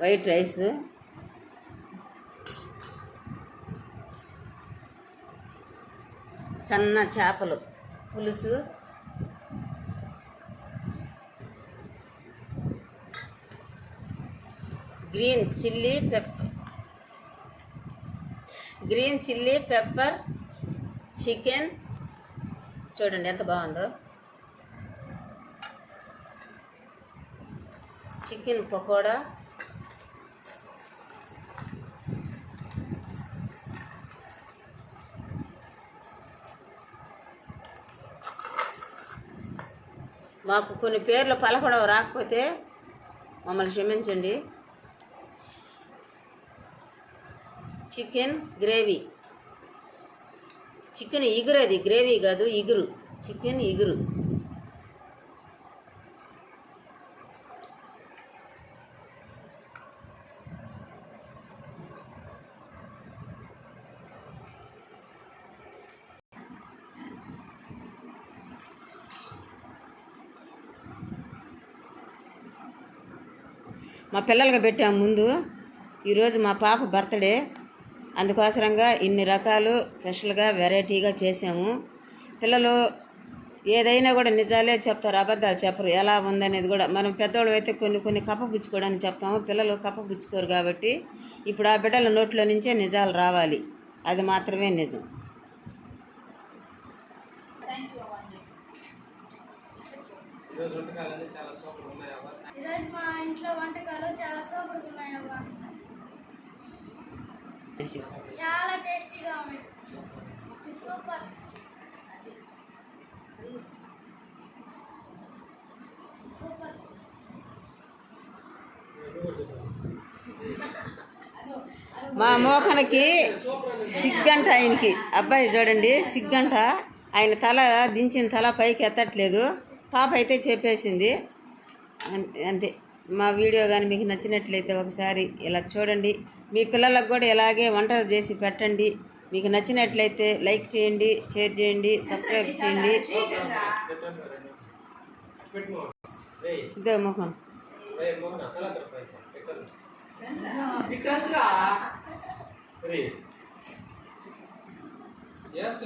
White rice, సన్న చేపలు పులుసు, గ్రీన్ చిల్లీ పెప్పర్ చికెన్. చూడండి ఎంత బాగుందో. చికెన్ పకోడా, మాకు కొన్ని పేర్లు పలకడం రాకపోతే మమ్మల్ని క్షమించండి. చికెన్ గ్రేవీ, చికెన్ ఇగురు, అది గ్రేవీ కాదు ఇగురు, చికెన్ ఇగురు. మా పిల్లలకి పెట్టాము ముందు. ఈరోజు మా పాప బర్త్డే, అందుకోసరంగా ఇన్ని రకాలు స్పెషల్గా వెరైటీగా చేసాము. పిల్లలు ఏదైనా కూడా నిజాలే చెప్తారు, అబద్ధాలు చెప్పరు. ఎలా ఉందనేది కూడా మనం పెద్దవాళ్ళు అయితే కొన్ని కప్పబుచ్చుకోవడానికి చెప్తాము. పిల్లలు కప్పబుచ్చుకోరు కాబట్టి ఇప్పుడు ఆ బిడ్డల నోట్లో నుంచే నిజాలు రావాలి, అది మాత్రమే నిజం. ఈరోజు మా ఇంట్లో వంటకాలు చాలా సూపర్గా ఉన్నాయి అవ్వ. చాలా టేస్టీగా ఉన్నాయి. సూపర్. సూపర్. మా మోకనకి సిగ్గంట, ఆయనకి అబ్బాయి చూడండి సిగ్గంట. ఆయన తల దించిన తల పైకి ఎత్తట్లేదు. పాప అయితే చెప్పేసింది అంతే. మా వీడియో కానీ మీకు నచ్చినట్లయితే ఒకసారి ఇలా చూడండి. మీ పిల్లలకు కూడా ఇలాగే వంటలు చేసి పెట్టండి. మీకు నచ్చినట్లయితే లైక్ చేయండి, షేర్ చేయండి, సబ్స్క్రైబ్ చేయండి. ఇదే మోహన్ yes,